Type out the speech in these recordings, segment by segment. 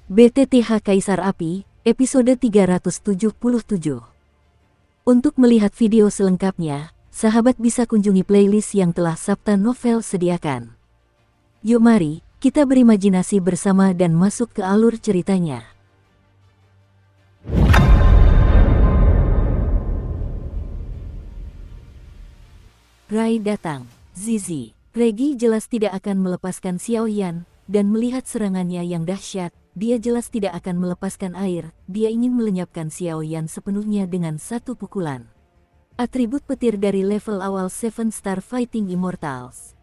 BTTH Kaisar Api, episode 377. Untuk melihat video selengkapnya, sahabat bisa kunjungi playlist yang telah Sabta Novel sediakan. Yuk mari, kita berimajinasi bersama dan masuk ke alur ceritanya. Rai datang. Zizi, Regi jelas tidak akan melepaskan Xiaoyan, dan melihat serangannya yang dahsyat, dia jelas tidak akan melepaskan air, dia ingin melenyapkan Xiaoyan sepenuhnya dengan satu pukulan. Atribut petir dari level awal 7 Star Fighting Immortals.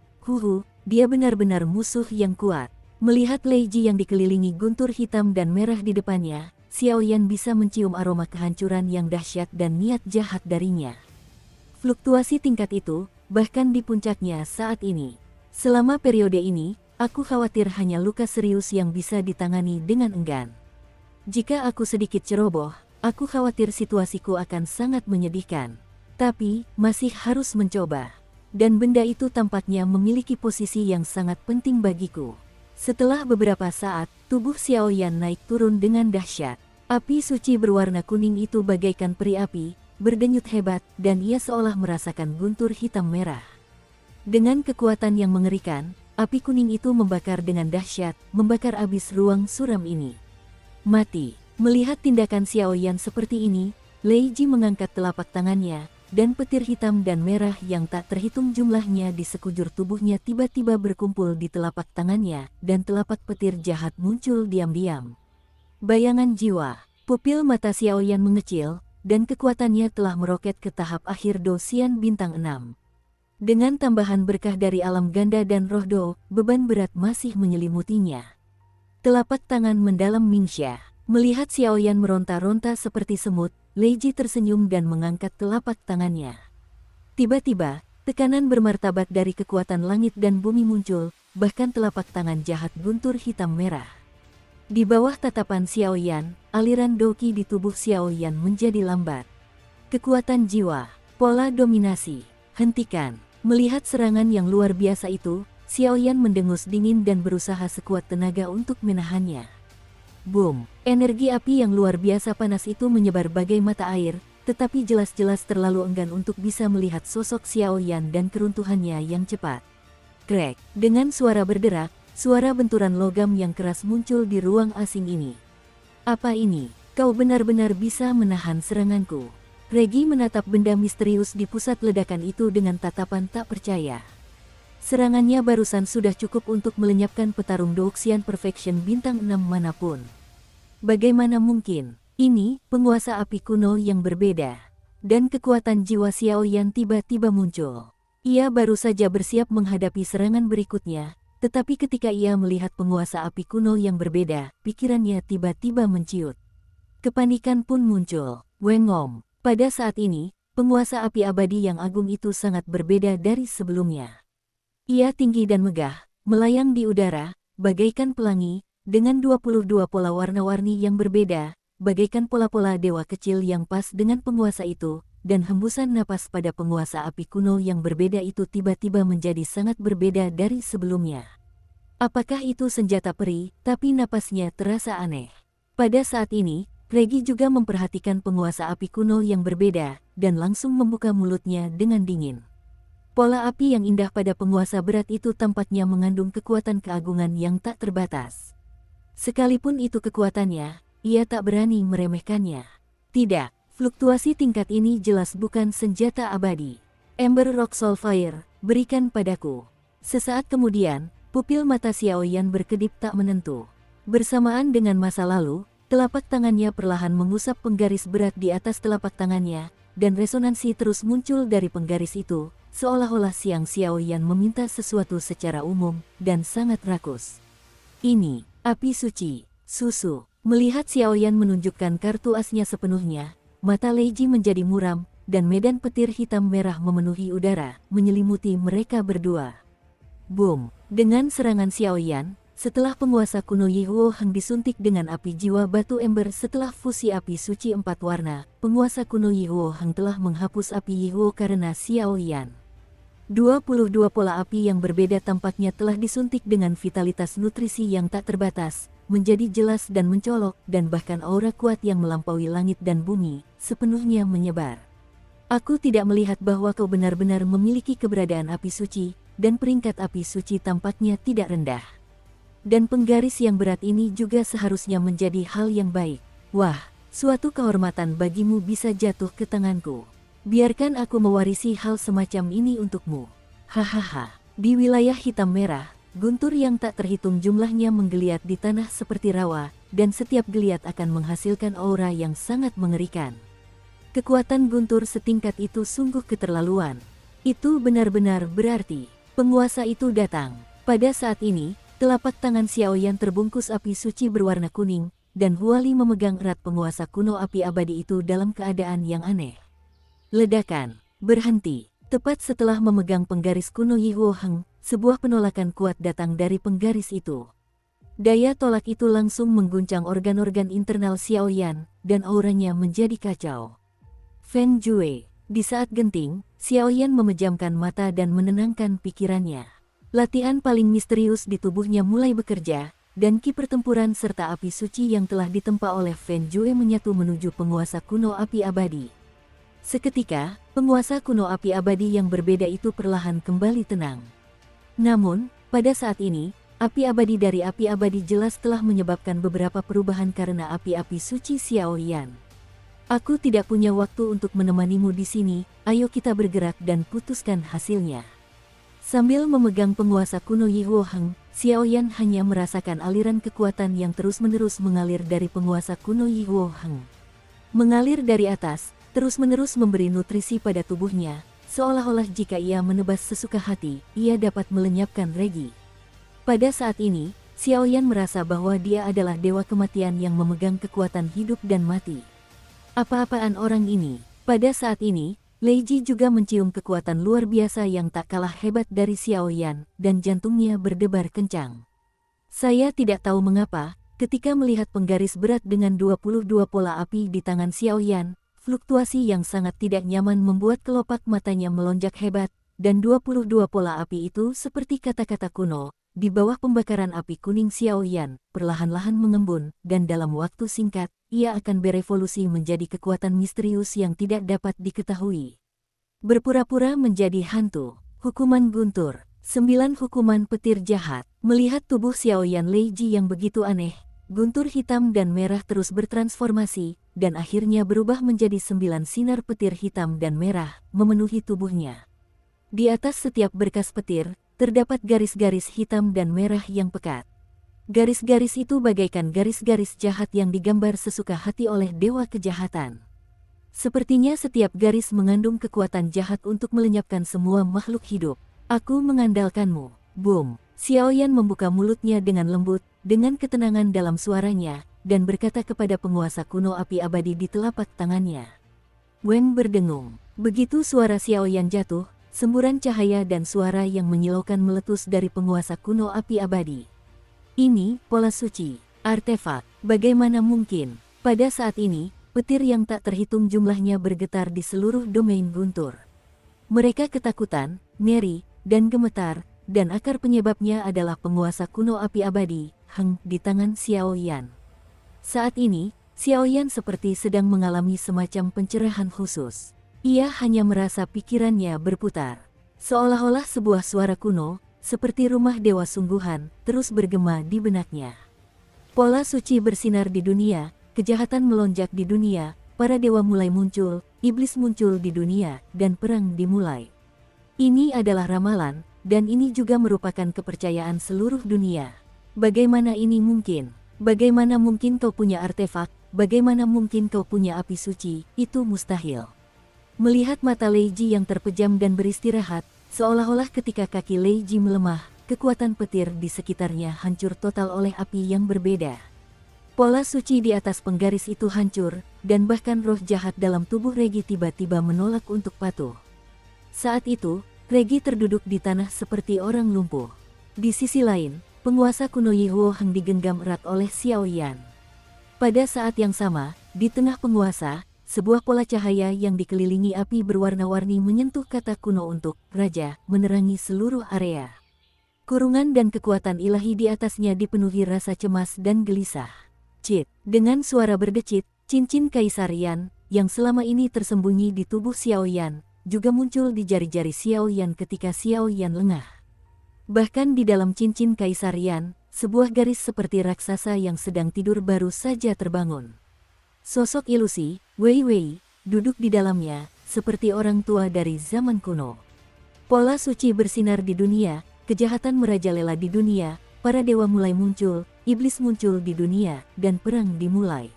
Dia benar-benar musuh yang kuat. Melihat Lei Ji yang dikelilingi guntur hitam dan merah di depannya, Xiaoyan bisa mencium aroma kehancuran yang dahsyat dan niat jahat darinya. Fluktuasi tingkat itu, bahkan di puncaknya saat ini. Selama periode ini, aku khawatir hanya luka serius yang bisa ditangani dengan enggan. Jika aku sedikit ceroboh, aku khawatir situasiku akan sangat menyedihkan. Tapi, masih harus mencoba. Dan benda itu tampaknya memiliki posisi yang sangat penting bagiku. Setelah beberapa saat, tubuh Xiaoyan naik turun dengan dahsyat. Api suci berwarna kuning itu bagaikan peri api, berdenyut hebat, dan ia seolah merasakan guntur hitam merah. Dengan kekuatan yang mengerikan, api kuning itu membakar dengan dahsyat, membakar abis ruang suram ini. Mati. Melihat tindakan Xiaoyan seperti ini, Lei Ji mengangkat telapak tangannya, dan petir hitam dan merah yang tak terhitung jumlahnya di sekujur tubuhnya tiba-tiba berkumpul di telapak tangannya, dan telapak petir jahat muncul diam-diam. Bayangan jiwa. Pupil mata Xiaoyan mengecil, dan kekuatannya telah meroket ke tahap akhir Dosian bintang 6. Dengan tambahan berkah dari alam ganda dan roh Do, beban berat masih menyelimutinya. Telapak tangan mendalam Mingxia. Melihat Xiaoyan meronta-ronta seperti semut, Lei Ji tersenyum dan mengangkat telapak tangannya. Tiba-tiba, tekanan bermartabat dari kekuatan langit dan bumi muncul, bahkan telapak tangan jahat guntur hitam merah. Di bawah tatapan Xiaoyan, aliran doki di tubuh Xiaoyan menjadi lambat. Kekuatan jiwa, pola dominasi, hentikan. Melihat serangan yang luar biasa itu, Xiaoyan mendengus dingin dan berusaha sekuat tenaga untuk menahannya. Boom! Energi api yang luar biasa panas itu menyebar bagai mata air, tetapi jelas-jelas terlalu enggan untuk bisa melihat sosok Xiaoyan dan keruntuhannya yang cepat. Krek! Dengan suara berderak, suara benturan logam yang keras muncul di ruang asing ini. Apa ini? Kau benar-benar bisa menahan seranganku. Regi menatap benda misterius di pusat ledakan itu dengan tatapan tak percaya. Serangannya barusan sudah cukup untuk melenyapkan petarung Douxian Perfection bintang 6 manapun. Bagaimana mungkin? Ini penguasa api kuno yang berbeda. Dan kekuatan jiwa Xiaoyan tiba-tiba muncul. Ia baru saja bersiap menghadapi serangan berikutnya. Tetapi ketika ia melihat penguasa api kuno yang berbeda, pikirannya tiba-tiba menciut. Kepanikan pun muncul. Wengom. Pada saat ini, penguasa api abadi yang agung itu sangat berbeda dari sebelumnya. Ia tinggi dan megah, melayang di udara, bagaikan pelangi, dengan 22 pola warna-warni yang berbeda, bagaikan pola-pola dewa kecil yang pas dengan penguasa itu, dan hembusan napas pada penguasa api kuno yang berbeda itu tiba-tiba menjadi sangat berbeda dari sebelumnya. Apakah itu senjata peri, tapi napasnya terasa aneh. Pada saat ini, Regi juga memperhatikan penguasa api kuno yang berbeda, dan langsung membuka mulutnya dengan dingin. Pola api yang indah pada penguasa berat itu tampaknya mengandung kekuatan keagungan yang tak terbatas. Sekalipun itu kekuatannya, ia tak berani meremehkannya. Tidak, fluktuasi tingkat ini jelas bukan senjata abadi. Ember Rock Soulfire, berikan padaku. Sesaat kemudian, pupil mata Xiaoyan berkedip tak menentu. Bersamaan dengan masa lalu, telapak tangannya perlahan mengusap penggaris berat di atas telapak tangannya, dan resonansi terus muncul dari penggaris itu, seolah-olah Siang Xiaoyan meminta sesuatu secara umum, dan sangat rakus. Ini, api suci, susu. Melihat Xiaoyan menunjukkan kartu asnya sepenuhnya, mata Lei Ji menjadi muram, dan medan petir hitam merah memenuhi udara, menyelimuti mereka berdua. Boom! Dengan serangan Xiaoyan, setelah penguasa kuno Yihuo Heng disuntik dengan api jiwa batu ember setelah fusi api suci 4 warna, penguasa kuno Yihuo Heng telah menghapus api Yihuo karena Xiaoyan. 22 pola api yang berbeda tampaknya telah disuntik dengan vitalitas nutrisi yang tak terbatas, menjadi jelas dan mencolok, dan bahkan aura kuat yang melampaui langit dan bumi, sepenuhnya menyebar. Aku tidak melihat bahwa kau benar-benar memiliki keberadaan api suci, dan peringkat api suci tampaknya tidak rendah. Dan penggaris yang berat ini juga seharusnya menjadi hal yang baik. Wah, suatu kehormatan bagimu bisa jatuh ke tanganku. Biarkan aku mewarisi hal semacam ini untukmu. Hahaha. Di wilayah hitam merah, guntur yang tak terhitung jumlahnya menggeliat di tanah seperti rawa, dan setiap geliat akan menghasilkan aura yang sangat mengerikan. Kekuatan guntur setingkat itu sungguh keterlaluan. Itu benar-benar berarti penguasa itu datang. Pada saat ini, telapak tangan Xiaoyan terbungkus api suci berwarna kuning, dan Huali memegang erat penguasa kuno api abadi itu dalam keadaan yang aneh. Ledakan berhenti. Tepat setelah memegang penggaris kuno Yi Huo Heng, sebuah penolakan kuat datang dari penggaris itu. Daya tolak itu langsung mengguncang organ-organ internal Xiaoyan, dan auranya menjadi kacau. Feng Jue. Di saat genting, Xiaoyan memejamkan mata dan menenangkan pikirannya. Latihan paling misterius di tubuhnya mulai bekerja, dan ki pertempuran serta api suci yang telah ditempa oleh Feng Jue menyatu menuju penguasa kuno api abadi. Seketika, penguasa kuno api abadi yang berbeda itu perlahan kembali tenang. Namun, pada saat ini, api abadi dari api abadi jelas telah menyebabkan beberapa perubahan karena api-api suci Xiaoyan. Aku tidak punya waktu untuk menemanimu di sini, ayo kita bergerak dan putuskan hasilnya. Sambil memegang penguasa kuno Yi Huo Heng, Xiaoyan hanya merasakan aliran kekuatan yang terus-menerus mengalir dari penguasa kuno Yi Huo Heng. Mengalir dari atas, terus-menerus memberi nutrisi pada tubuhnya, seolah-olah jika ia menebas sesuka hati, ia dapat melenyapkan Regi. Pada saat ini, Xiaoyan merasa bahwa dia adalah dewa kematian yang memegang kekuatan hidup dan mati. Apa-apaan orang ini? Pada saat ini, Lei Ji juga mencium kekuatan luar biasa yang tak kalah hebat dari Xiaoyan, dan jantungnya berdebar kencang. Saya tidak tahu mengapa, ketika melihat penggaris berat dengan 22 pola api di tangan Xiaoyan, fluktuasi yang sangat tidak nyaman membuat kelopak matanya melonjak hebat, dan 22 pola api itu seperti kata-kata kuno, di bawah pembakaran api kuning Xiaoyan, perlahan-lahan mengembun, dan dalam waktu singkat, ia akan berevolusi menjadi kekuatan misterius yang tidak dapat diketahui. Berpura-pura menjadi hantu, hukuman guntur, 9 hukuman petir jahat. Melihat tubuh Xiaoyan Lei Ji yang begitu aneh, guntur hitam dan merah terus bertransformasi, dan akhirnya berubah menjadi 9 sinar petir hitam dan merah, memenuhi tubuhnya. Di atas setiap berkas petir, terdapat garis-garis hitam dan merah yang pekat. Garis-garis itu bagaikan garis-garis jahat yang digambar sesuka hati oleh dewa kejahatan. Sepertinya setiap garis mengandung kekuatan jahat untuk melenyapkan semua makhluk hidup. Aku mengandalkanmu. Boom! Xiaoyan membuka mulutnya dengan lembut, dengan ketenangan dalam suaranya, dan berkata kepada penguasa kuno api abadi di telapak tangannya. Weng berdengung. Begitu suara Xiaoyan jatuh, semburan cahaya dan suara yang menyilaukan meletus dari penguasa kuno api abadi. Ini, pola suci, artefak. Bagaimana mungkin? Pada saat ini, petir yang tak terhitung jumlahnya bergetar di seluruh domain guntur. Mereka ketakutan, ngeri, dan gemetar, dan akar penyebabnya adalah penguasa kuno api abadi, Heng, di tangan Xiaoyan. Saat ini, Xiaoyan seperti sedang mengalami semacam pencerahan khusus. Ia hanya merasa pikirannya berputar. Seolah-olah sebuah suara kuno, seperti rumah dewa sungguhan, terus bergema di benaknya. Pola suci bersinar di dunia, kejahatan melonjak di dunia, para dewa mulai muncul, iblis muncul di dunia, dan perang dimulai. Ini adalah ramalan, dan ini juga merupakan kepercayaan seluruh dunia. Bagaimana ini mungkin? Bagaimana mungkin kau punya artefak? Bagaimana mungkin kau punya api suci? Itu mustahil. Melihat mata Lei Ji yang terpejam dan beristirahat, seolah-olah ketika kaki Lei Ji melemah, kekuatan petir di sekitarnya hancur total oleh api yang berbeda. Pola suci di atas penggaris itu hancur, dan bahkan roh jahat dalam tubuh Regi tiba-tiba menolak untuk patuh. Saat itu, Regi terduduk di tanah seperti orang lumpuh. Di sisi lain, penguasa kuno Yi Huo Heng digenggam erat oleh Xiaoyan. Pada saat yang sama, di tengah penguasa, sebuah pola cahaya yang dikelilingi api berwarna-warni menyentuh kata kuno untuk Raja, menerangi seluruh area. Kurungan dan kekuatan ilahi di atasnya dipenuhi rasa cemas dan gelisah. Cit, dengan suara berdecit, cincin Kaisar Yan, yang selama ini tersembunyi di tubuh Xiao Yan, juga muncul di jari-jari Xiao Yan ketika Xiao Yan lengah. Bahkan di dalam cincin Kaisar Yan, sebuah garis seperti raksasa yang sedang tidur baru saja terbangun. Sosok ilusi, Wei Wei, duduk di dalamnya, seperti orang tua dari zaman kuno. Pola suci bersinar di dunia, kejahatan merajalela di dunia, para dewa mulai muncul, iblis muncul di dunia, dan perang dimulai.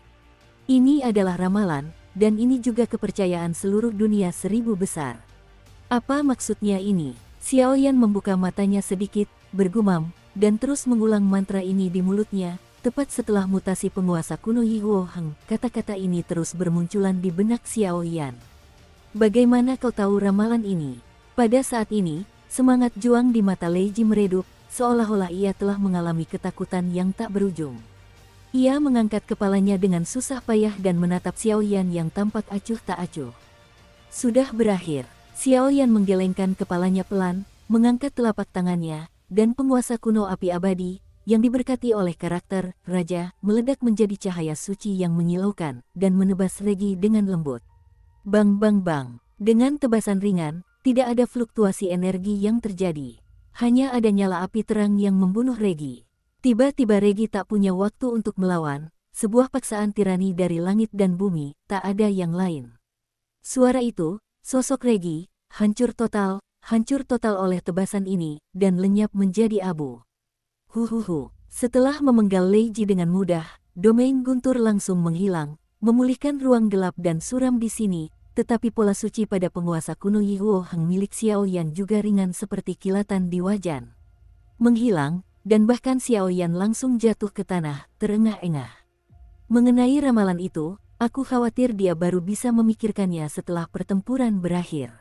Ini adalah ramalan, dan ini juga kepercayaan seluruh dunia 1000 besar. Apa maksudnya ini? Xiao Yan membuka matanya sedikit, bergumam, dan terus mengulang mantra ini di mulutnya. Tepat setelah mutasi penguasa kuno Yi Huo Heng, kata-kata ini terus bermunculan di benak Xiao Yan. Bagaimana kau tahu ramalan ini? Pada saat ini, semangat juang di mata Lei Ji meredup, seolah-olah ia telah mengalami ketakutan yang tak berujung. Ia mengangkat kepalanya dengan susah payah dan menatap Xiao Yan yang tampak acuh tak acuh. Sudah berakhir. Xiao Yan menggelengkan kepalanya pelan, mengangkat telapak tangannya, dan penguasa kuno api abadi, yang diberkati oleh karakter Raja, meledak menjadi cahaya suci yang menyilaukan, dan menebas Regi dengan lembut. Bang bang bang. Dengan tebasan ringan, tidak ada fluktuasi energi yang terjadi. Hanya ada nyala api terang yang membunuh Regi. Tiba-tiba Regi tak punya waktu untuk melawan, sebuah paksaan tirani dari langit dan bumi, tak ada yang lain. Suara itu, sosok Regi, hancur total oleh tebasan ini, dan lenyap menjadi abu. Huhuhu, setelah memenggal Lei Ji dengan mudah, domain guntur langsung menghilang, memulihkan ruang gelap dan suram di sini. Tetapi pola suci pada penguasa kuno Yi Huo Heng milik Xiao Yan juga ringan seperti kilatan di wajan. Menghilang, dan bahkan Xiao Yan langsung jatuh ke tanah, terengah-engah. Mengenai ramalan itu, aku khawatir dia baru bisa memikirkannya setelah pertempuran berakhir.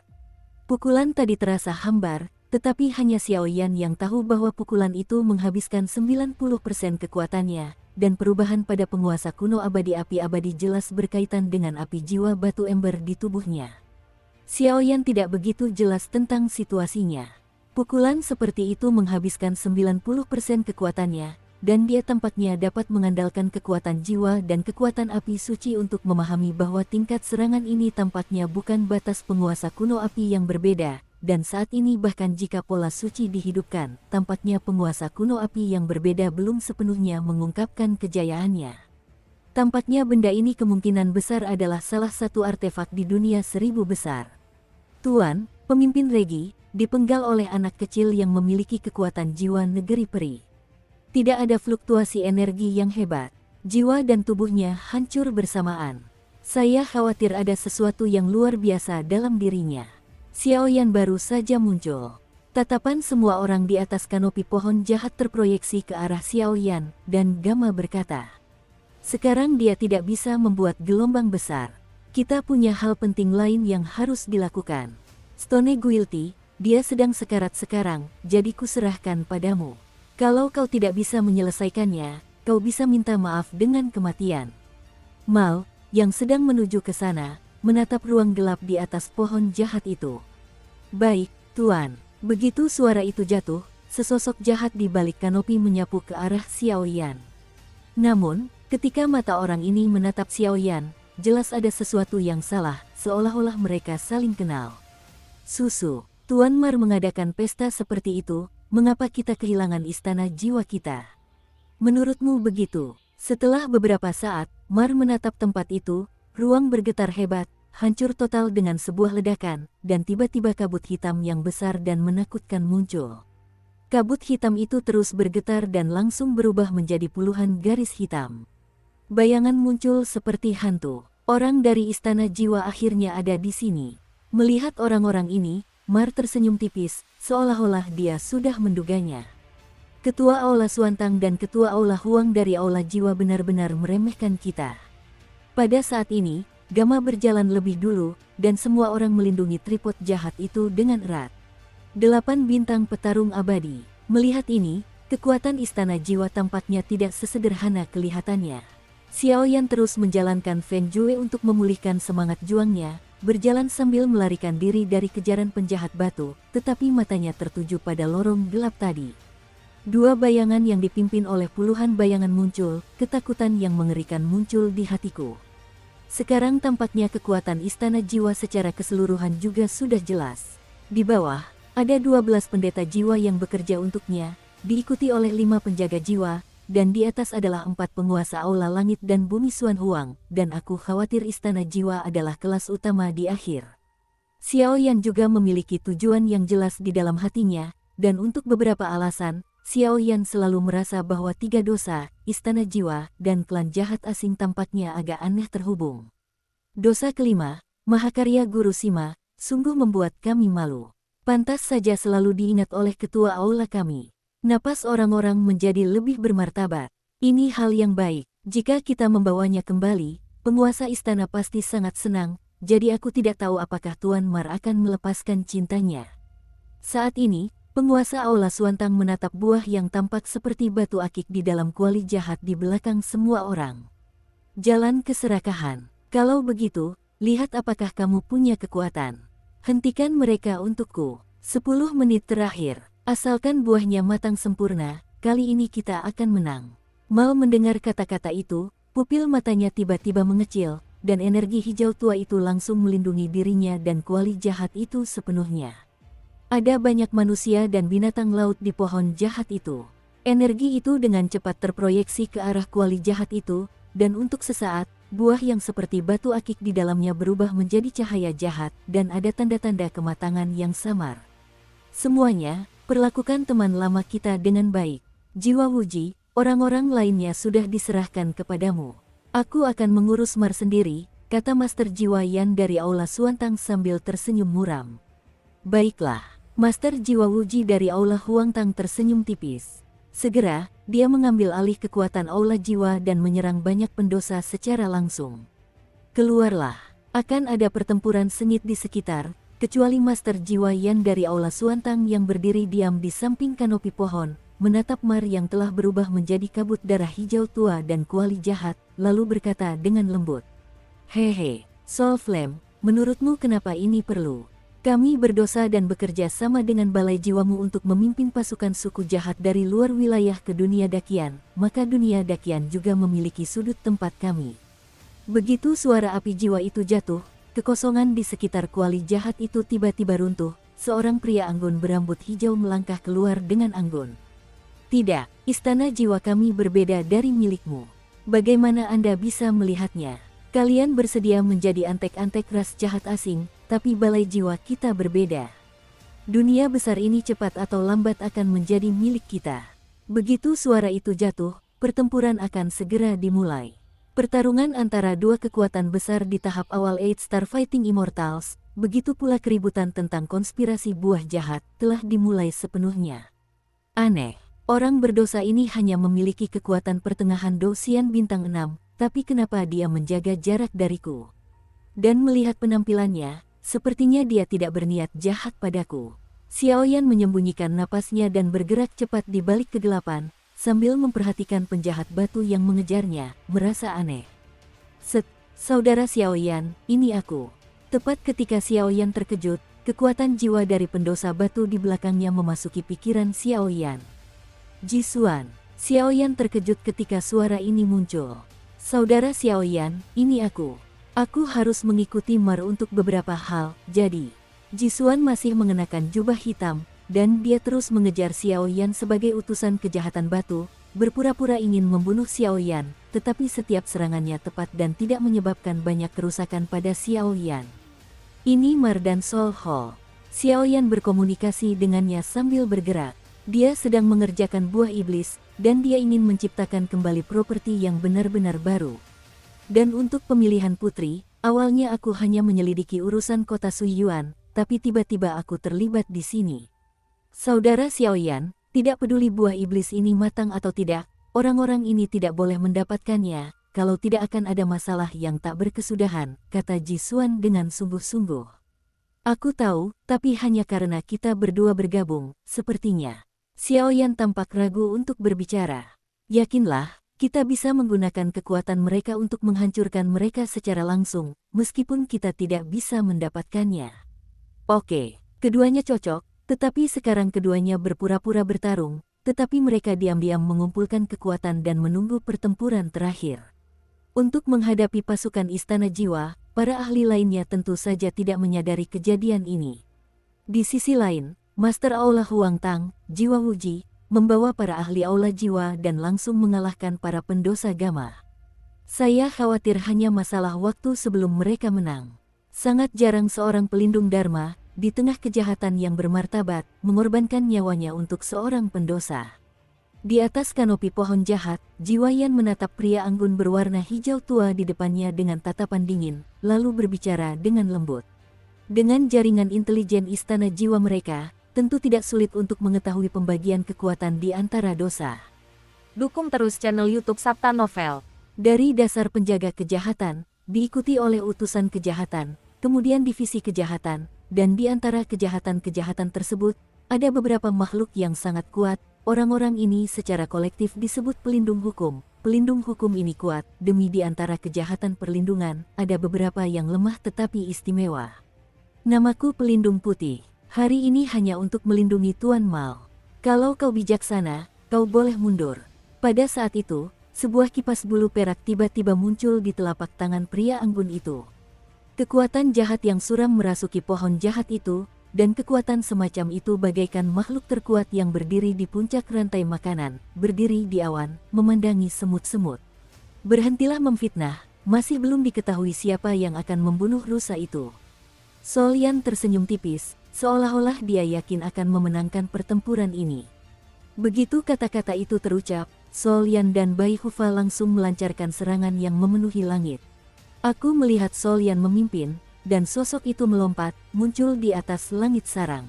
Pukulan tadi terasa hambar, tetapi hanya Xiao Yan yang tahu bahwa pukulan itu menghabiskan 90% kekuatannya. Dan perubahan pada penguasa kuno abadi api abadi jelas berkaitan dengan api jiwa batu ember di tubuhnya. Xiao Yan tidak begitu jelas tentang situasinya. Pukulan seperti itu menghabiskan 90% kekuatannya, dan dia tampaknya dapat mengandalkan kekuatan jiwa dan kekuatan api suci untuk memahami bahwa tingkat serangan ini tampaknya bukan batas penguasa kuno api yang berbeda. Dan saat ini bahkan jika pola suci dihidupkan, tampaknya penguasa kuno api yang berbeda belum sepenuhnya mengungkapkan kejayaannya. Tampaknya benda ini kemungkinan besar adalah salah satu artefak di dunia 1000 besar. Tuan, pemimpin Regi, dipenggal oleh anak kecil yang memiliki kekuatan jiwa negeri peri. Tidak ada fluktuasi energi yang hebat. Jiwa dan tubuhnya hancur bersamaan. Saya khawatir ada sesuatu yang luar biasa dalam dirinya. Xiao Yan baru saja muncul. Tatapan semua orang di atas kanopi pohon jahat terproyeksi ke arah Xiao Yan, dan Gama berkata, "Sekarang dia tidak bisa membuat gelombang besar. Kita punya hal penting lain yang harus dilakukan. Stone Guilty, dia sedang sekarat sekarang, jadi kuserahkan padamu. Kalau kau tidak bisa menyelesaikannya, kau bisa minta maaf dengan kematian." Mal, yang sedang menuju ke sana, menatap ruang gelap di atas pohon jahat itu. "Baik, Tuan." Begitu suara itu jatuh, sesosok jahat di balik kanopi menyapu ke arah Xiao Yan. Namun, ketika mata orang ini menatap Xiao Yan, jelas ada sesuatu yang salah, seolah-olah mereka saling kenal. "Susu, Tuan Mar mengadakan pesta seperti itu, mengapa kita kehilangan istana jiwa kita? Menurutmu begitu?" Setelah beberapa saat, Mar menatap tempat itu, ruang bergetar hebat, hancur total dengan sebuah ledakan, dan tiba-tiba kabut hitam yang besar dan menakutkan muncul. Kabut hitam itu terus bergetar dan langsung berubah menjadi puluhan garis hitam. Bayangan muncul seperti hantu. Orang dari istana jiwa akhirnya ada di sini. Melihat orang-orang ini, Mar tersenyum tipis, seolah-olah dia sudah menduganya. Ketua Aula Suantang dan Ketua Aula Huang dari Aula Jiwa benar-benar meremehkan kita. Pada saat ini, Gama berjalan lebih dulu, dan semua orang melindungi tripod jahat itu dengan erat. 8 bintang petarung abadi. Melihat ini, kekuatan istana jiwa tampaknya tidak sesederhana kelihatannya. Xiao Yan terus menjalankan Feng Jue untuk memulihkan semangat juangnya, berjalan sambil melarikan diri dari kejaran penjahat batu, tetapi matanya tertuju pada lorong gelap tadi. Dua bayangan yang dipimpin oleh puluhan bayangan muncul, ketakutan yang mengerikan muncul di hatiku. Sekarang tampaknya kekuatan istana jiwa secara keseluruhan juga sudah jelas. Di bawah, ada 12 pendeta jiwa yang bekerja untuknya, diikuti oleh 5 penjaga jiwa, dan di atas adalah 4 penguasa aula langit dan bumi Xuan Huang, dan aku khawatir istana jiwa adalah kelas utama di akhir. Xiao Yan juga memiliki tujuan yang jelas di dalam hatinya, dan untuk beberapa alasan, Xiao Yan selalu merasa bahwa 3 dosa, istana jiwa, dan klan jahat asing tampaknya agak aneh terhubung. Dosa kelima, Mahakarya Guru Sima, sungguh membuat kami malu. Pantas saja selalu diingat oleh ketua aula kami. Napas orang-orang menjadi lebih bermartabat. Ini hal yang baik. Jika kita membawanya kembali, penguasa istana pasti sangat senang, jadi aku tidak tahu apakah Tuan Mar akan melepaskan cintanya. Saat ini, penguasa aula Suantang menatap buah yang tampak seperti batu akik di dalam kuali jahat di belakang semua orang. Jalan keserakahan. Kalau begitu, lihat apakah kamu punya kekuatan. Hentikan mereka untukku. 10 menit terakhir. Asalkan buahnya matang sempurna, kali ini kita akan menang. Mal mendengar kata-kata itu, pupil matanya tiba-tiba mengecil, dan energi hijau tua itu langsung melindungi dirinya dan kuali jahat itu sepenuhnya. Ada banyak manusia dan binatang laut di pohon jahat itu. Energi itu dengan cepat terproyeksi ke arah kuali jahat itu, dan untuk sesaat, buah yang seperti batu akik di dalamnya berubah menjadi cahaya jahat, dan ada tanda-tanda kematangan yang samar. Semuanya, perlakukan teman lama kita dengan baik. Jiwa Wuji, orang-orang lainnya sudah diserahkan kepadamu. Aku akan mengurus Mar sendiri, kata Master Jiwa Yan dari Aula Suantang sambil tersenyum muram. Baiklah. Master Jiwa Wuji dari Aula Huangtang tersenyum tipis. Segera, dia mengambil alih kekuatan Aula Jiwa dan menyerang banyak pendosa secara langsung. Keluarlah. Akan ada pertempuran sengit di sekitar, kecuali Master Jiwa Yan dari Aula Suantang yang berdiri diam di samping kanopi pohon, menatap Mar yang telah berubah menjadi kabut darah hijau tua dan kuali jahat, lalu berkata dengan lembut. Hehe, Soul Flame, menurutmu kenapa ini perlu? Kami berdosa dan bekerja sama dengan balai jiwamu untuk memimpin pasukan suku jahat dari luar wilayah ke dunia Dakian, maka dunia Dakian juga memiliki sudut tempat kami. Begitu suara api jiwa itu jatuh, kekosongan di sekitar kuali jahat itu tiba-tiba runtuh, seorang pria anggun berambut hijau melangkah keluar dengan anggun. Tidak, istana jiwa kami berbeda dari milikmu. Bagaimana Anda bisa melihatnya? Kalian bersedia menjadi antek-antek ras jahat asing, tapi balai jiwa kita berbeda. Dunia besar ini cepat atau lambat akan menjadi milik kita. Begitu suara itu jatuh, pertempuran akan segera dimulai. Pertarungan antara dua kekuatan besar di tahap awal 8 Star Fighting Immortals, begitu pula keributan tentang konspirasi buah jahat, telah dimulai sepenuhnya. Aneh, orang berdosa ini hanya memiliki kekuatan pertengahan Dosian bintang 6, tapi kenapa dia menjaga jarak dariku? Dan melihat penampilannya, sepertinya dia tidak berniat jahat padaku. Xiaoyan menyembunyikan napasnya dan bergerak cepat di balik kegelapan, sambil memperhatikan penjahat batu yang mengejarnya, merasa aneh. Set, saudara Xiaoyan, ini aku. Tepat ketika Xiaoyan terkejut, kekuatan jiwa dari pendosa batu di belakangnya memasuki pikiran Xiaoyan. Jisuan, Xiaoyan terkejut ketika suara ini muncul. Saudara Xiaoyan, ini aku. Aku harus mengikuti Mar untuk beberapa hal, jadi. Jisuan masih mengenakan jubah hitam, dan dia terus mengejar Xiaoyan sebagai utusan kejahatan batu, berpura-pura ingin membunuh Xiaoyan, tetapi setiap serangannya tepat dan tidak menyebabkan banyak kerusakan pada Xiaoyan. Ini Mar dan Soul Hall. Xiaoyan berkomunikasi dengannya sambil bergerak. Dia sedang mengerjakan buah iblis, dan dia ingin menciptakan kembali properti yang benar-benar baru. Dan untuk pemilihan putri, awalnya aku hanya menyelidiki urusan kota Suiyuan, tapi tiba-tiba aku terlibat di sini. Saudara Xiaoyan, tidak peduli buah iblis ini matang atau tidak, orang-orang ini tidak boleh mendapatkannya, kalau tidak akan ada masalah yang tak berkesudahan, kata Jisuan dengan sungguh-sungguh. Aku tahu, tapi hanya karena kita berdua bergabung, sepertinya. Xiaoyan tampak ragu untuk berbicara. Yakinlah, kita bisa menggunakan kekuatan mereka untuk menghancurkan mereka secara langsung, meskipun kita tidak bisa mendapatkannya. Oke, keduanya cocok, tetapi sekarang keduanya berpura-pura bertarung, tetapi mereka diam-diam mengumpulkan kekuatan dan menunggu pertempuran terakhir. Untuk menghadapi pasukan Istana Jiwa, para ahli lainnya tentu saja tidak menyadari kejadian ini. Di sisi lain, Master Aula Huang Tang, Jiwa Wuji, membawa para ahli Aula Jiwa dan langsung mengalahkan para pendosa Gama. Saya khawatir hanya masalah waktu sebelum mereka menang. Sangat jarang seorang pelindung Dharma, di tengah kejahatan yang bermartabat, mengorbankan nyawanya untuk seorang pendosa. Di atas kanopi pohon jahat, Jiwa Yan menatap pria anggun berwarna hijau tua di depannya dengan tatapan dingin, lalu berbicara dengan lembut. Dengan jaringan intelijen Istana Jiwa mereka, tentu tidak sulit untuk mengetahui pembagian kekuatan di antara dosa. Dukung terus channel YouTube Sabta Novel. Dari dasar penjaga kejahatan, diikuti oleh utusan kejahatan, kemudian divisi kejahatan, dan di antara kejahatan-kejahatan tersebut, ada beberapa makhluk yang sangat kuat. Orang-orang ini secara kolektif disebut pelindung hukum. Pelindung hukum ini kuat, demi di antara kejahatan perlindungan, ada beberapa yang lemah tetapi istimewa. Namaku Pelindung Putih. Hari ini hanya untuk melindungi Tuan Mal. Kalau kau bijaksana, kau boleh mundur. Pada saat itu, sebuah kipas bulu perak tiba-tiba muncul di telapak tangan pria anggun itu. Kekuatan jahat yang suram merasuki pohon jahat itu, dan kekuatan semacam itu bagaikan makhluk terkuat yang berdiri di puncak rantai makanan, berdiri di awan, memandangi semut-semut. Berhentilah memfitnah, masih belum diketahui siapa yang akan membunuh rusa itu. Sol Yan tersenyum tipis, seolah-olah dia yakin akan memenangkan pertempuran ini. Begitu kata-kata itu terucap, Sol Yan dan Bai Hufa langsung melancarkan serangan yang memenuhi langit. Aku melihat Sol Yan memimpin, dan sosok itu melompat, muncul di atas langit sarang.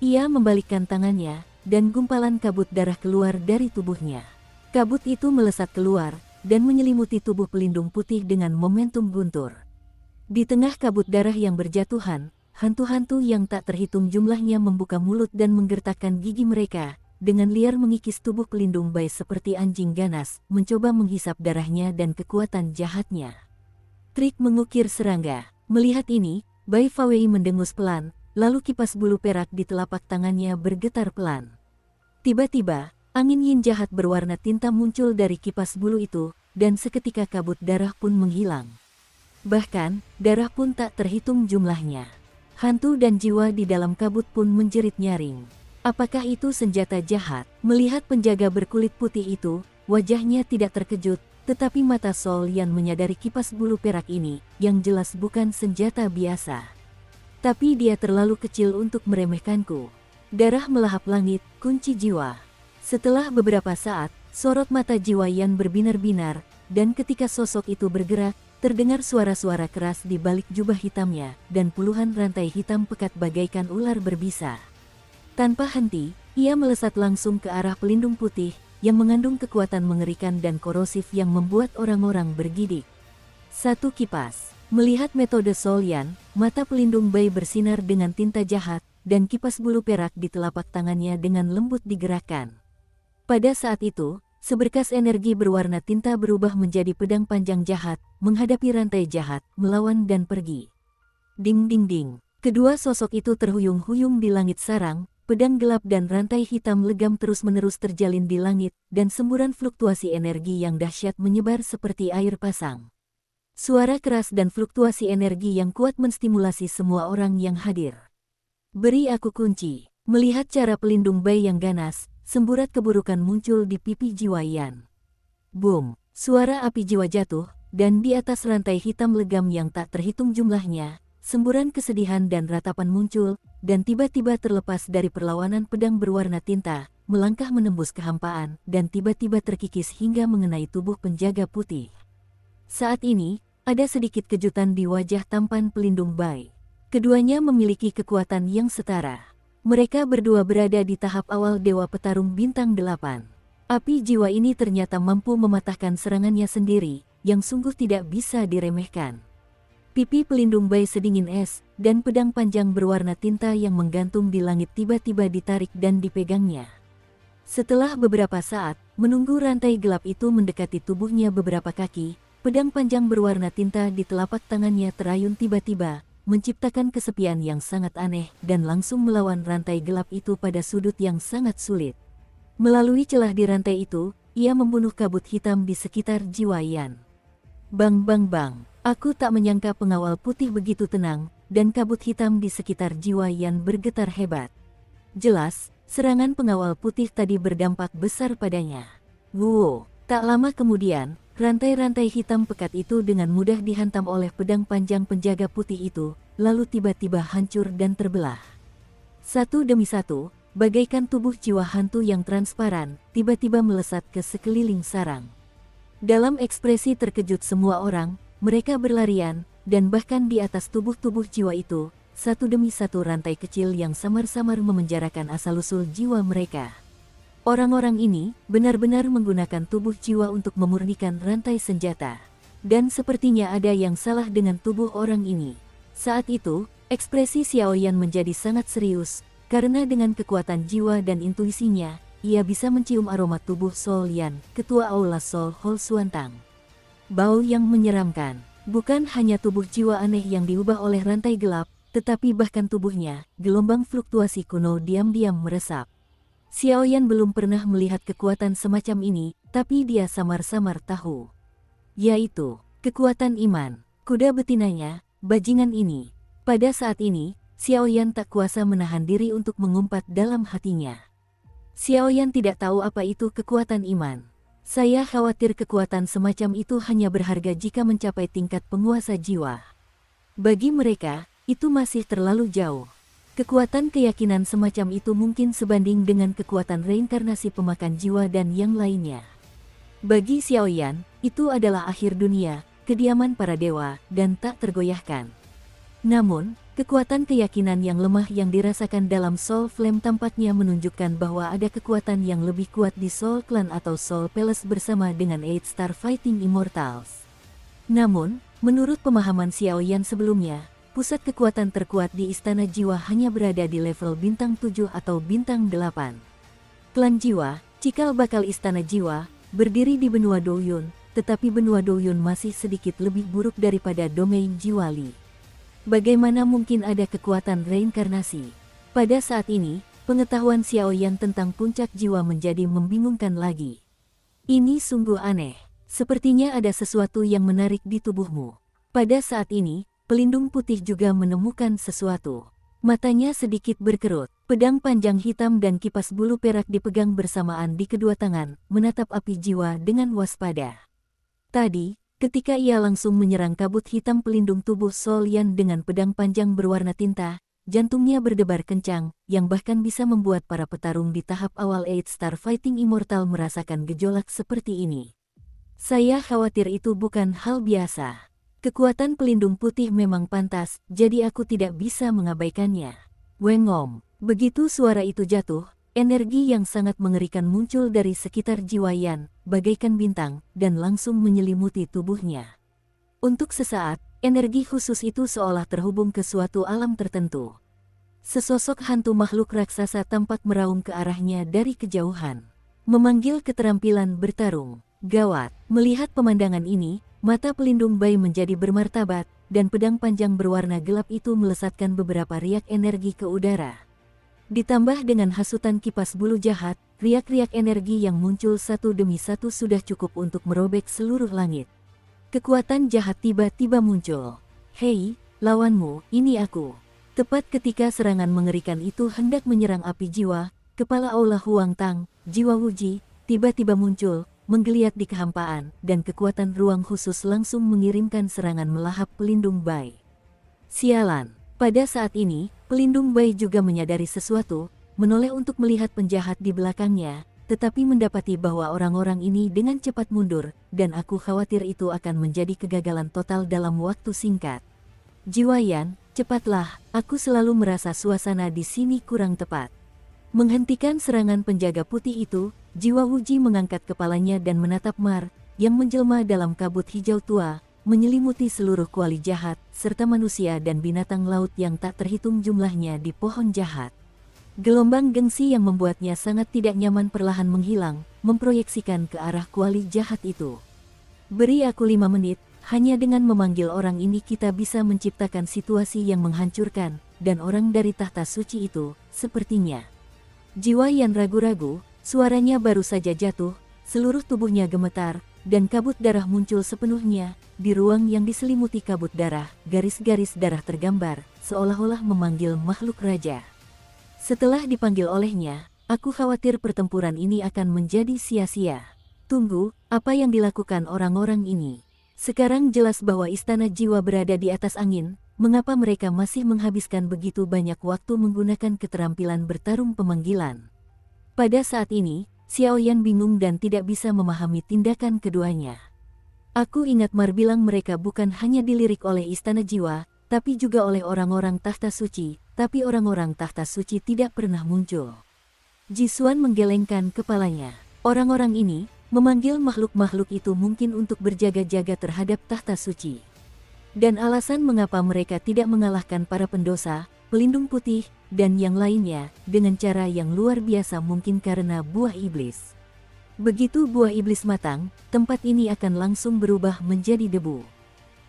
Ia membalikkan tangannya, dan gumpalan kabut darah keluar dari tubuhnya. Kabut itu melesat keluar, dan menyelimuti tubuh pelindung putih dengan momentum guntur. Di tengah kabut darah yang berjatuhan, hantu-hantu yang tak terhitung jumlahnya membuka mulut dan menggertakkan gigi mereka, dengan liar mengikis tubuh pelindung Bai seperti anjing ganas, mencoba menghisap darahnya dan kekuatan jahatnya. Trik mengukir serangga. Melihat ini, Bai Fawei mendengus pelan, lalu kipas bulu perak di telapak tangannya bergetar pelan. Tiba-tiba, angin yin jahat berwarna tinta muncul dari kipas bulu itu, dan seketika kabut darah pun menghilang. Bahkan, darah pun tak terhitung jumlahnya. Hantu dan jiwa di dalam kabut pun menjerit nyaring. Apakah itu senjata jahat? Melihat penjaga berkulit putih itu, wajahnya tidak terkejut, tetapi mata Sol Yan menyadari kipas bulu perak ini, yang jelas bukan senjata biasa. Tapi dia terlalu kecil untuk meremehkanku. Darah melahap langit, kunci jiwa. Setelah beberapa saat, sorot mata Jiwa Yan berbinar-binar, dan ketika sosok itu bergerak, terdengar suara-suara keras di balik jubah hitamnya, dan puluhan rantai hitam pekat bagaikan ular berbisa. Tanpa henti, ia melesat langsung ke arah pelindung putih, yang mengandung kekuatan mengerikan dan korosif yang membuat orang-orang bergidik. Satu kipas. Melihat metode Sol Yan, mata pelindung Bai bersinar dengan tinta jahat, dan kipas bulu perak di telapak tangannya dengan lembut digerakkan. Pada saat itu, seberkas energi berwarna tinta berubah menjadi pedang panjang jahat, menghadapi rantai jahat, melawan dan pergi. Ding ding ding. Kedua sosok itu terhuyung-huyung di langit sarang, pedang gelap dan rantai hitam legam terus-menerus terjalin di langit, dan semburan fluktuasi energi yang dahsyat menyebar seperti air pasang. Suara keras dan fluktuasi energi yang kuat menstimulasi semua orang yang hadir. Beri aku kunci. Melihat cara pelindung Bai yang ganas, semburat keburukan muncul di pipi Jiwa Yan. Boom! Suara api jiwa jatuh, dan di atas rantai hitam legam yang tak terhitung jumlahnya, semburan kesedihan dan ratapan muncul, dan tiba-tiba terlepas dari perlawanan pedang berwarna tinta, melangkah menembus kehampaan, dan tiba-tiba terkikis hingga mengenai tubuh penjaga putih. Saat ini, ada sedikit kejutan di wajah tampan pelindung Bai. Keduanya memiliki kekuatan yang setara. Mereka berdua berada di tahap awal Dewa Petarung Bintang 8. Api jiwa ini ternyata mampu mematahkan serangannya sendiri, yang sungguh tidak bisa diremehkan. Pipi pelindung Bai sedingin es, dan pedang panjang berwarna tinta yang menggantung di langit tiba-tiba ditarik dan dipegangnya. Setelah beberapa saat, menunggu rantai gelap itu mendekati tubuhnya beberapa kaki, pedang panjang berwarna tinta di telapak tangannya terayun tiba-tiba, menciptakan kesepian yang sangat aneh dan langsung melawan rantai gelap itu pada sudut yang sangat sulit. Melalui celah di rantai itu, ia membunuh kabut hitam di sekitar jiwa Yan. Bang bang bang, aku tak menyangka pengawal putih begitu tenang, dan kabut hitam di sekitar jiwa Yan bergetar hebat. Jelas, serangan pengawal putih tadi berdampak besar padanya. Wow, tak lama kemudian, rantai-rantai hitam pekat itu dengan mudah dihantam oleh pedang panjang penjaga putih itu, lalu tiba-tiba hancur dan terbelah. Satu demi satu, bagaikan tubuh jiwa hantu yang transparan, tiba-tiba melesat ke sekeliling sarang. Dalam ekspresi terkejut semua orang, mereka berlarian, dan bahkan di atas tubuh-tubuh jiwa itu, satu demi satu rantai kecil yang samar-samar memenjarakan asal-usul jiwa mereka. Orang-orang ini benar-benar menggunakan tubuh jiwa untuk memurnikan rantai senjata. Dan sepertinya ada yang salah dengan tubuh orang ini. Saat itu, ekspresi Xiao Yan menjadi sangat serius, karena dengan kekuatan jiwa dan intuisinya, ia bisa mencium aroma tubuh Sol Yan, ketua Aula Sol Hol Suantang. Bau yang menyeramkan, bukan hanya tubuh jiwa aneh yang diubah oleh rantai gelap, tetapi bahkan tubuhnya, gelombang fluktuasi kuno diam-diam meresap. Xiao Yan belum pernah melihat kekuatan semacam ini, tapi dia samar-samar tahu. Yaitu, kekuatan iman, kuda betinanya, bajingan ini. Pada saat ini, Xiao Yan tak kuasa menahan diri untuk mengumpat dalam hatinya. Xiao Yan tidak tahu apa itu kekuatan iman. Saya khawatir kekuatan semacam itu hanya berharga jika mencapai tingkat penguasa jiwa. Bagi mereka, itu masih terlalu jauh. Kekuatan keyakinan semacam itu mungkin sebanding dengan kekuatan reinkarnasi pemakan jiwa dan yang lainnya. Bagi Xiao Yan, itu adalah akhir dunia, kediaman para dewa, dan tak tergoyahkan. Namun, kekuatan keyakinan yang lemah yang dirasakan dalam Soul Flame tampaknya menunjukkan bahwa ada kekuatan yang lebih kuat di Soul Clan atau Soul Palace bersama dengan Eight Star Fighting Immortals. Namun, menurut pemahaman Xiao Yan sebelumnya, pusat kekuatan terkuat di Istana Jiwa hanya berada di level bintang 7 atau bintang 8. Klan Jiwa, cikal bakal Istana Jiwa, berdiri di benua Douyun, tetapi benua Douyun masih sedikit lebih buruk daripada domain Jiwa Li. Bagaimana mungkin ada kekuatan reinkarnasi? Pada saat ini, pengetahuan Xiao Yan tentang puncak jiwa menjadi membingungkan lagi. Ini sungguh aneh. Sepertinya ada sesuatu yang menarik di tubuhmu. Pada saat ini, pelindung putih juga menemukan sesuatu. Matanya sedikit berkerut, pedang panjang hitam dan kipas bulu perak dipegang bersamaan di kedua tangan, menatap api jiwa dengan waspada. Tadi, ketika ia langsung menyerang kabut hitam pelindung tubuh Sol Yan dengan pedang panjang berwarna tinta, jantungnya berdebar kencang, yang bahkan bisa membuat para petarung di tahap awal Eight Star Fighting Immortal merasakan gejolak seperti ini. Saya khawatir itu bukan hal biasa. Kekuatan pelindung putih memang pantas, jadi aku tidak bisa mengabaikannya. Wengom, begitu suara itu jatuh, energi yang sangat mengerikan muncul dari sekitar jiwa Yan, bagaikan bintang, dan langsung menyelimuti tubuhnya. Untuk sesaat, energi khusus itu seolah terhubung ke suatu alam tertentu. Sesosok hantu makhluk raksasa tampak meraung ke arahnya dari kejauhan. Memanggil keterampilan bertarung. Gawat, melihat pemandangan ini, mata pelindung Bai menjadi bermartabat, dan pedang panjang berwarna gelap itu melesatkan beberapa riak energi ke udara. Ditambah dengan hasutan kipas bulu jahat, riak-riak energi yang muncul satu demi satu sudah cukup untuk merobek seluruh langit. Kekuatan jahat tiba-tiba muncul. Hei, lawanmu, ini aku. Tepat ketika serangan mengerikan itu hendak menyerang api jiwa, kepala Aula Huang Tang, jiwa Wuji, tiba-tiba muncul, menggeliat di kehampaan, dan kekuatan ruang khusus langsung mengirimkan serangan melahap pelindung Bai. Sialan, pada saat ini, pelindung Bai juga menyadari sesuatu, menoleh untuk melihat penjahat di belakangnya, tetapi mendapati bahwa orang-orang ini dengan cepat mundur, dan aku khawatir itu akan menjadi kegagalan total dalam waktu singkat. Jiwa Yan, cepatlah, aku selalu merasa suasana di sini kurang tepat. Menghentikan serangan penjaga putih itu, jiwa Wuji mengangkat kepalanya dan menatap Mar, yang menjelma dalam kabut hijau tua, menyelimuti seluruh kuali jahat, serta manusia dan binatang laut yang tak terhitung jumlahnya di pohon jahat. Gelombang gengsi yang membuatnya sangat tidak nyaman perlahan menghilang, memproyeksikan ke arah kuali jahat itu. Beri aku 5 menit, hanya dengan memanggil orang ini kita bisa menciptakan situasi yang menghancurkan, dan orang dari tahta suci itu, sepertinya. Jiwa Yan ragu-ragu, Suaranya baru saja jatuh, seluruh tubuhnya gemetar, dan kabut darah muncul sepenuhnya. Di ruang yang diselimuti kabut darah, garis-garis darah tergambar, seolah-olah memanggil makhluk raja. Setelah dipanggil olehnya, aku khawatir pertempuran ini akan menjadi sia-sia. Tunggu, apa yang dilakukan orang-orang ini? Sekarang jelas bahwa Istana Jiwa berada di atas angin. Mengapa mereka masih menghabiskan begitu banyak waktu menggunakan keterampilan bertarung pemanggilan? Pada saat ini, Xiaoyan bingung dan tidak bisa memahami tindakan keduanya. Aku ingat Mar bilang mereka bukan hanya dilirik oleh Istana Jiwa, tapi juga oleh orang-orang tahta suci, tapi orang-orang tahta suci tidak pernah muncul. Jisuan menggelengkan kepalanya. Orang-orang ini memanggil makhluk-makhluk itu mungkin untuk berjaga-jaga terhadap tahta suci. Dan alasan mengapa mereka tidak mengalahkan para pendosa, pelindung putih, dan yang lainnya, dengan cara yang luar biasa mungkin karena buah iblis. Begitu buah iblis matang, tempat ini akan langsung berubah menjadi debu.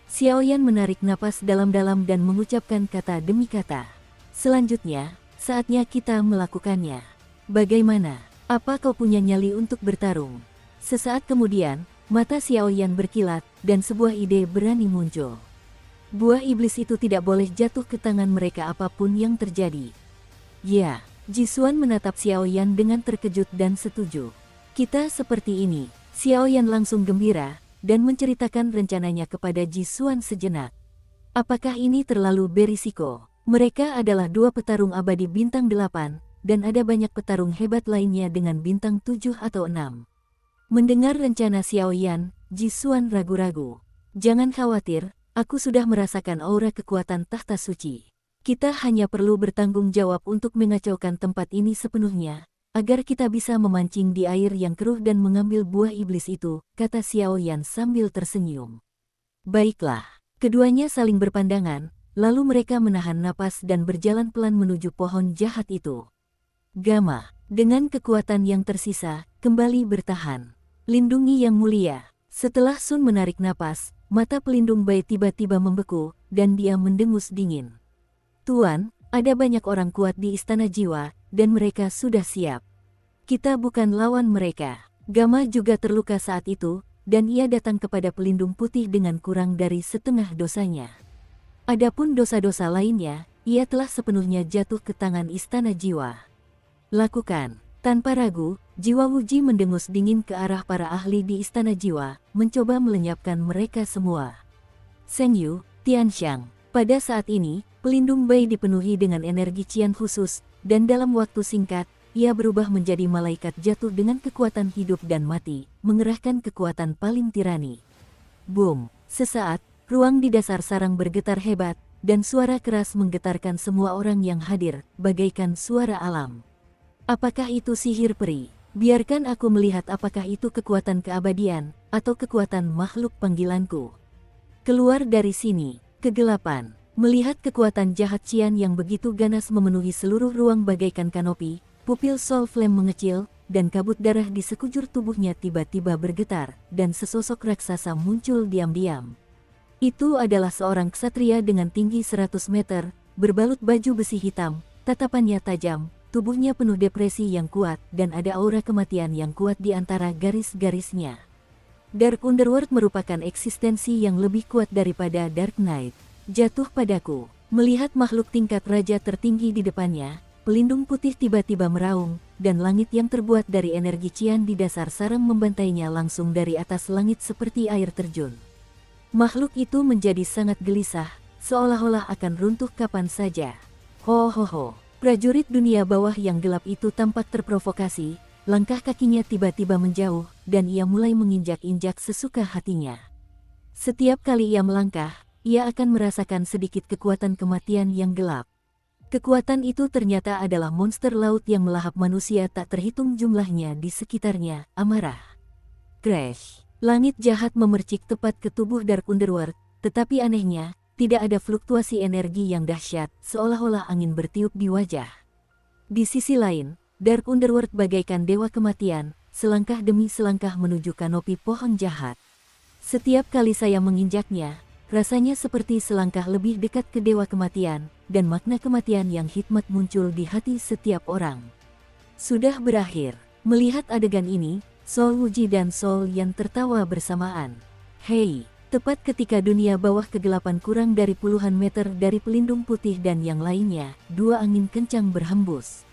Xiaoyan menarik napas dalam-dalam dan mengucapkan kata demi kata. Selanjutnya, saatnya kita melakukannya. Bagaimana? Apa kau punya nyali untuk bertarung? Sesaat kemudian, mata Xiaoyan berkilat, dan sebuah ide berani muncul. Buah iblis itu tidak boleh jatuh ke tangan mereka apapun yang terjadi. Ya, Jisuan menatap Xiaoyan dengan terkejut dan setuju. Kita seperti ini. Xiaoyan langsung gembira, dan menceritakan rencananya kepada Jisuan sejenak. Apakah ini terlalu berisiko? Mereka adalah dua petarung abadi bintang 8, dan ada banyak petarung hebat lainnya dengan bintang 7 atau 6. Mendengar rencana Xiaoyan, Jisuan ragu-ragu. Jangan khawatir. Aku sudah merasakan aura kekuatan tahta suci. Kita hanya perlu bertanggung jawab untuk mengacaukan tempat ini sepenuhnya, agar kita bisa memancing di air yang keruh dan mengambil buah iblis itu, kata Xiaoyan sambil tersenyum. Baiklah, keduanya saling berpandangan, lalu mereka menahan napas dan berjalan pelan menuju pohon jahat itu. Gama, dengan kekuatan yang tersisa, kembali bertahan. Lindungi yang mulia. Setelah Sun menarik napas, mata pelindung Bai tiba-tiba membeku, dan dia mendengus dingin. Tuan, ada banyak orang kuat di Istana Jiwa, dan mereka sudah siap. Kita bukan lawan mereka. Gama juga terluka saat itu, dan ia datang kepada pelindung putih dengan kurang dari setengah dosanya. Adapun dosa-dosa lainnya, ia telah sepenuhnya jatuh ke tangan Istana Jiwa. Lakukan. Tanpa ragu, jiwa Wuji mendengus dingin ke arah para ahli di Istana Jiwa, mencoba melenyapkan mereka semua. Seng Yu, Tianxiang. Pada saat ini, pelindung Bai dipenuhi dengan energi Qian khusus, dan dalam waktu singkat, ia berubah menjadi malaikat jatuh dengan kekuatan hidup dan mati, mengerahkan kekuatan paling tirani. Boom! Sesaat, ruang di dasar sarang bergetar hebat, dan suara keras menggetarkan semua orang yang hadir, bagaikan suara alam. Apakah itu sihir peri? Biarkan aku melihat apakah itu kekuatan keabadian, atau kekuatan makhluk panggilanku. Keluar dari sini, kegelapan. Melihat kekuatan jahat Qian yang begitu ganas memenuhi seluruh ruang bagaikan kanopi, pupil Soul Flame mengecil, dan kabut darah di sekujur tubuhnya tiba-tiba bergetar, dan sesosok raksasa muncul diam-diam. Itu adalah seorang ksatria dengan tinggi 100 meter, berbalut baju besi hitam, tatapannya tajam, tubuhnya penuh depresi yang kuat, dan ada aura kematian yang kuat di antara garis-garisnya. Dark Underworld merupakan eksistensi yang lebih kuat daripada Dark Knight. Jatuh padaku. Melihat makhluk tingkat raja tertinggi di depannya, pelindung putih tiba-tiba meraung, dan langit yang terbuat dari energi Qian di dasar sarang membantainya langsung dari atas langit seperti air terjun. Makhluk itu menjadi sangat gelisah, seolah-olah akan runtuh kapan saja. Ho ho ho. Prajurit dunia bawah yang gelap itu tampak terprovokasi, langkah kakinya tiba-tiba menjauh, dan ia mulai menginjak-injak sesuka hatinya. Setiap kali ia melangkah, ia akan merasakan sedikit kekuatan kematian yang gelap. Kekuatan itu ternyata adalah monster laut yang melahap manusia tak terhitung jumlahnya di sekitarnya, amarah. Crash! Langit jahat memercik tepat ke tubuh Dark Underworld, tetapi anehnya, tidak ada fluktuasi energi yang dahsyat, seolah-olah angin bertiup di wajah. Di sisi lain, Dark Underworld bagaikan dewa kematian, selangkah demi selangkah menuju kanopi pohon jahat. Setiap kali saya menginjaknya, rasanya seperti selangkah lebih dekat ke dewa kematian, dan makna kematian yang hikmat muncul di hati setiap orang. Sudah berakhir. Melihat adegan ini, Sol Wuji dan Sol Yan tertawa bersamaan. Hei, tepat ketika dunia bawah kegelapan kurang dari puluhan meter dari pelindung putih dan yang lainnya, dua angin kencang berhembus.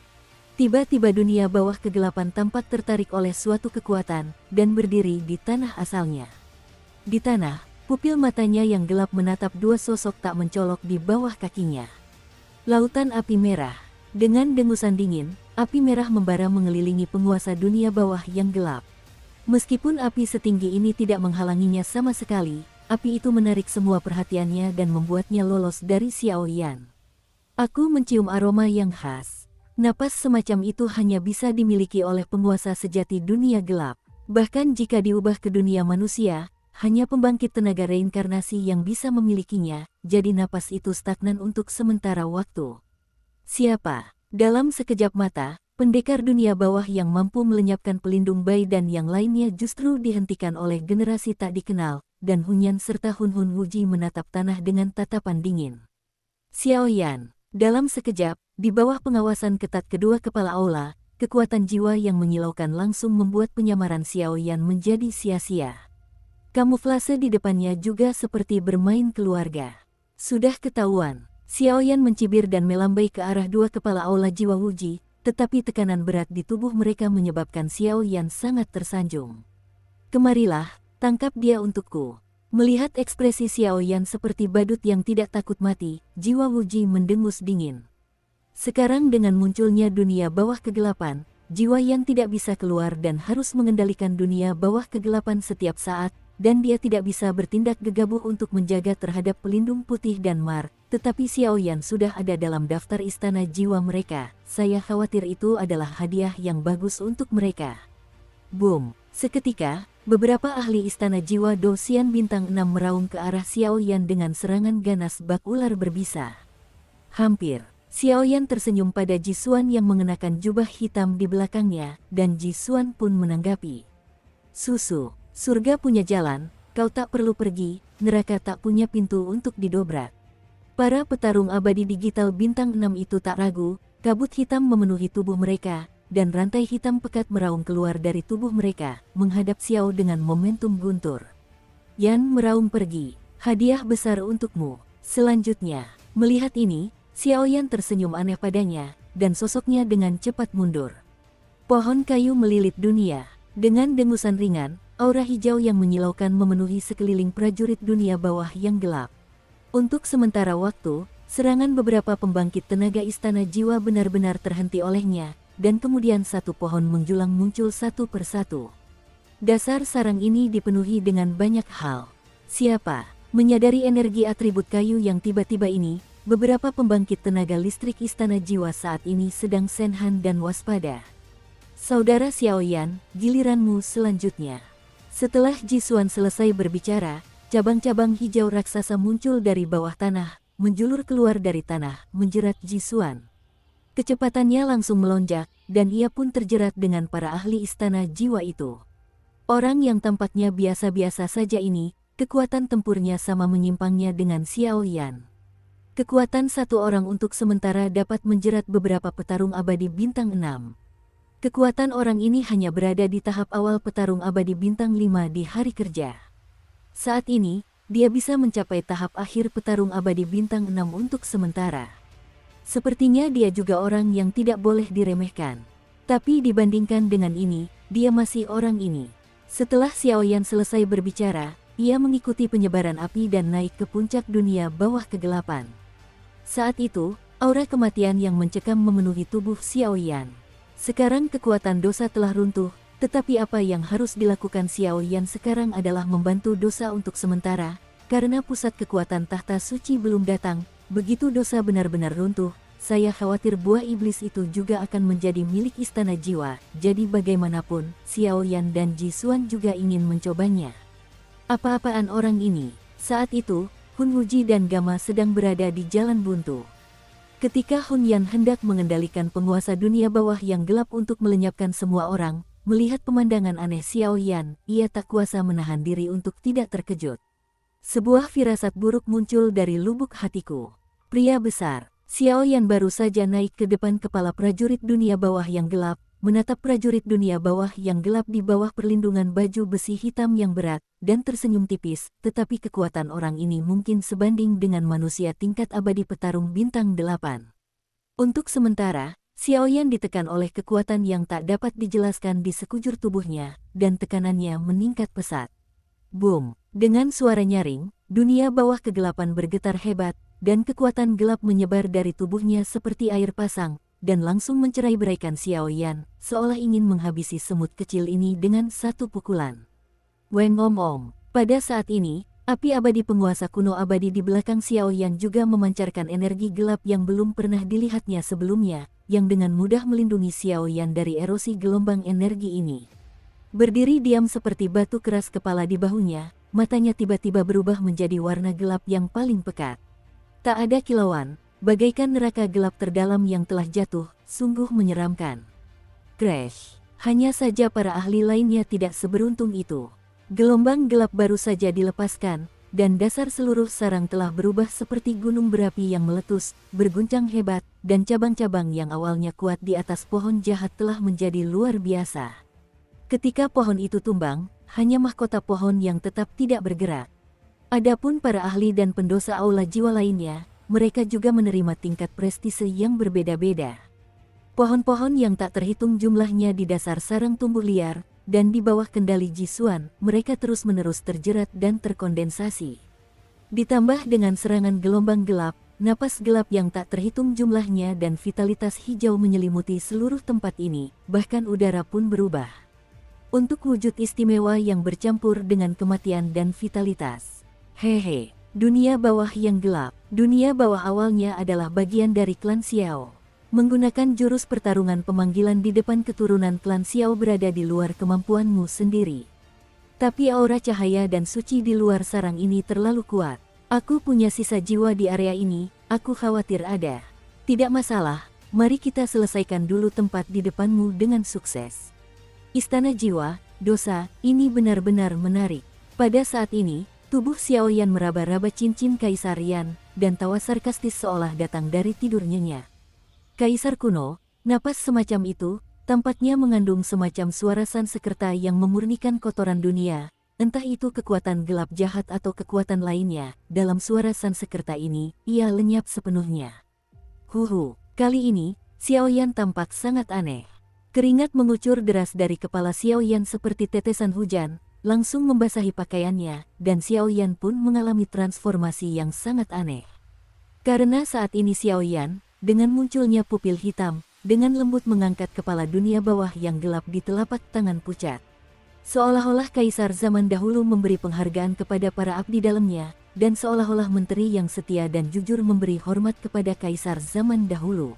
Tiba-tiba dunia bawah kegelapan tampak tertarik oleh suatu kekuatan dan berdiri di tanah asalnya. Di tanah, pupil matanya yang gelap menatap dua sosok tak mencolok di bawah kakinya. Lautan api merah. Dengan dengusan dingin, api merah membara mengelilingi penguasa dunia bawah yang gelap. Meskipun api setinggi ini tidak menghalanginya sama sekali, api itu menarik semua perhatiannya dan membuatnya lolos dari Xiao Yan. Aku mencium aroma yang khas. Napas semacam itu hanya bisa dimiliki oleh penguasa sejati dunia gelap. Bahkan jika diubah ke dunia manusia, hanya pembangkit tenaga reinkarnasi yang bisa memilikinya, jadi napas itu stagnan untuk sementara waktu. Siapa? Dalam sekejap mata, pendekar dunia bawah yang mampu melenyapkan pelindung Bai dan yang lainnya justru dihentikan oleh generasi tak dikenal, dan Hunyan serta Hun Wuji menatap tanah dengan tatapan dingin. Xiao Yan, dalam sekejap, di bawah pengawasan ketat kedua kepala aula, kekuatan jiwa yang menyilaukan langsung membuat penyamaran Xiao Yan menjadi sia-sia. Kamuflase di depannya juga seperti bermain keluarga. Sudah ketahuan. Xiao Yan mencibir dan melambai ke arah dua kepala aula jiwa Wuji, tetapi tekanan berat di tubuh mereka menyebabkan Xiao Yan sangat tersanjung. Kemarilah, tangkap dia untukku. Melihat ekspresi Xiao Yan seperti badut yang tidak takut mati, jiwa Wuji mendengus dingin. Sekarang dengan munculnya dunia bawah kegelapan, jiwa Yan tidak bisa keluar dan harus mengendalikan dunia bawah kegelapan setiap saat, dan dia tidak bisa bertindak gegabah untuk menjaga terhadap pelindung putih dan Mar, tetapi Xiao Yan sudah ada dalam daftar istana jiwa mereka. Saya khawatir itu adalah hadiah yang bagus untuk mereka. Boom! Seketika, beberapa ahli istana jiwa Dosian Bintang 6 meraung ke arah Xiao Yan dengan serangan ganas bak ular berbisa. Hampir. Xiao Yan tersenyum pada Jisuan yang mengenakan jubah hitam di belakangnya, dan Jisuan pun menanggapi. Susu. Surga punya jalan, kau tak perlu pergi, neraka tak punya pintu untuk didobrak. Para petarung abadi digital bintang 6 itu tak ragu, kabut hitam memenuhi tubuh mereka, dan rantai hitam pekat meraung keluar dari tubuh mereka, menghadap Xiao dengan momentum guntur. Yan meraung pergi, hadiah besar untukmu. Selanjutnya, melihat ini, Xiao Yan tersenyum aneh padanya, dan sosoknya dengan cepat mundur. Pohon kayu melilit dunia, dengan dengusan ringan, aura hijau yang menyilaukan memenuhi sekeliling prajurit dunia bawah yang gelap. Untuk sementara waktu, serangan beberapa pembangkit tenaga istana jiwa benar-benar terhenti olehnya, dan kemudian satu pohon menjulang muncul satu persatu. Dasar sarang ini dipenuhi dengan banyak hal. Siapa? Menyadari energi atribut kayu yang tiba-tiba ini, beberapa pembangkit tenaga listrik istana jiwa saat ini sedang senhan dan waspada. Saudara Xiao Yan, giliranmu selanjutnya. Setelah Jisuan selesai berbicara, cabang-cabang hijau raksasa muncul dari bawah tanah, menjulur keluar dari tanah, menjerat Jisuan. Kecepatannya langsung melonjak, dan ia pun terjerat dengan para ahli istana jiwa itu. Orang yang tampaknya biasa-biasa saja ini, kekuatan tempurnya sama menyimpangnya dengan Xiao Yan. Kekuatan satu orang untuk sementara dapat menjerat beberapa petarung abadi bintang 6. Kekuatan orang ini hanya berada di tahap awal petarung abadi bintang 5 di hari kerja. Saat ini, dia bisa mencapai tahap akhir petarung abadi bintang 6 untuk sementara. Sepertinya dia juga orang yang tidak boleh diremehkan. Tapi dibandingkan dengan ini, dia masih orang ini. Setelah Xiao Yan selesai berbicara, ia mengikuti penyebaran api dan naik ke puncak dunia bawah kegelapan. Saat itu, aura kematian yang mencekam memenuhi tubuh Xiao Yan. Sekarang kekuatan dosa telah runtuh, tetapi apa yang harus dilakukan Xiao Yan sekarang adalah membantu dosa untuk sementara, karena pusat kekuatan tahta suci belum datang. Begitu dosa benar-benar runtuh, saya khawatir buah iblis itu juga akan menjadi milik istana jiwa, jadi bagaimanapun, Xiao Yan dan Jisuan juga ingin mencobanya. Apa-apaan orang ini? Saat itu, Hun Wuji dan Gama sedang berada di jalan buntu. Ketika Hun Yan hendak mengendalikan penguasa dunia bawah yang gelap untuk melenyapkan semua orang, melihat pemandangan aneh Xiao Yan, ia tak kuasa menahan diri untuk tidak terkejut. Sebuah firasat buruk muncul dari lubuk hatiku. Pria besar, Xiao Yan baru saja naik ke depan kepala prajurit dunia bawah yang gelap, menatap prajurit dunia bawah yang gelap di bawah perlindungan baju besi hitam yang berat, dan tersenyum tipis, tetapi kekuatan orang ini mungkin sebanding dengan manusia tingkat abadi petarung bintang 8. Untuk sementara, Xiaoyan ditekan oleh kekuatan yang tak dapat dijelaskan di sekujur tubuhnya, dan tekanannya meningkat pesat. Boom! Dengan suara nyaring, dunia bawah kegelapan bergetar hebat, dan kekuatan gelap menyebar dari tubuhnya seperti air pasang, dan langsung mencerai-beraikan Xiaoyan, seolah ingin menghabisi semut kecil ini dengan satu pukulan. Weng om. Pada saat ini, api abadi penguasa kuno abadi di belakang Xiaoyan juga memancarkan energi gelap yang belum pernah dilihatnya sebelumnya, yang dengan mudah melindungi Xiaoyan dari erosi gelombang energi ini. Berdiri diam seperti batu keras kepala di bahunya, matanya tiba-tiba berubah menjadi warna gelap yang paling pekat. Tak ada kilauan, bagaikan neraka gelap terdalam yang telah jatuh, sungguh menyeramkan. Crash! Hanya saja para ahli lainnya tidak seberuntung itu. Gelombang gelap baru saja dilepaskan, dan dasar seluruh sarang telah berubah seperti gunung berapi yang meletus, berguncang hebat, dan cabang-cabang yang awalnya kuat di atas pohon jahat telah menjadi luar biasa. Ketika pohon itu tumbang, hanya mahkota pohon yang tetap tidak bergerak. Adapun para ahli dan pendosa aula jiwa lainnya, mereka juga menerima tingkat prestise yang berbeda-beda. Pohon-pohon yang tak terhitung jumlahnya di dasar sarang tumbuh liar, dan di bawah kendali Jisuan, mereka terus-menerus terjerat dan terkondensasi. Ditambah dengan serangan gelombang gelap, napas gelap yang tak terhitung jumlahnya dan vitalitas hijau menyelimuti seluruh tempat ini, bahkan udara pun berubah. Untuk wujud istimewa yang bercampur dengan kematian dan vitalitas. Hehe, dunia bawah yang gelap. Dunia bawah awalnya adalah bagian dari klan Xiao. Menggunakan jurus pertarungan pemanggilan di depan keturunan klan Xiao berada di luar kemampuanmu sendiri. Tapi aura cahaya dan suci di luar sarang ini terlalu kuat. Aku punya sisa jiwa di area ini, aku khawatir ada. Tidak masalah, mari kita selesaikan dulu tempat di depanmu dengan sukses. Istana jiwa, dosa, ini benar-benar menarik. Pada saat ini, tubuh Xiaoyan meraba-raba cincin Kaisar Yan, dan tawa sarkastis seolah datang dari tidur nyenyak. Kaisar kuno, napas semacam itu, tampaknya mengandung semacam suara Sansekerta yang memurnikan kotoran dunia, entah itu kekuatan gelap jahat atau kekuatan lainnya. Dalam suara Sansekerta ini, ia lenyap sepenuhnya. Kali ini, Xiaoyan tampak sangat aneh. Keringat mengucur deras dari kepala Xiaoyan seperti tetesan hujan, langsung membasahi pakaiannya, dan Xiaoyan pun mengalami transformasi yang sangat aneh. Karena saat ini Xiaoyan, dengan munculnya pupil hitam, dengan lembut mengangkat kepala dunia bawah yang gelap di telapak tangan pucat. Seolah-olah kaisar zaman dahulu memberi penghargaan kepada para abdi dalamnya, dan seolah-olah menteri yang setia dan jujur memberi hormat kepada kaisar zaman dahulu.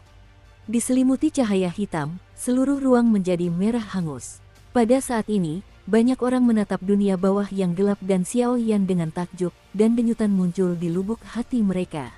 Diselimuti cahaya hitam, seluruh ruang menjadi merah hangus. Pada saat ini, banyak orang menatap dunia bawah yang gelap dan Xiaoyan dengan takjub, dan denyutan muncul di lubuk hati mereka.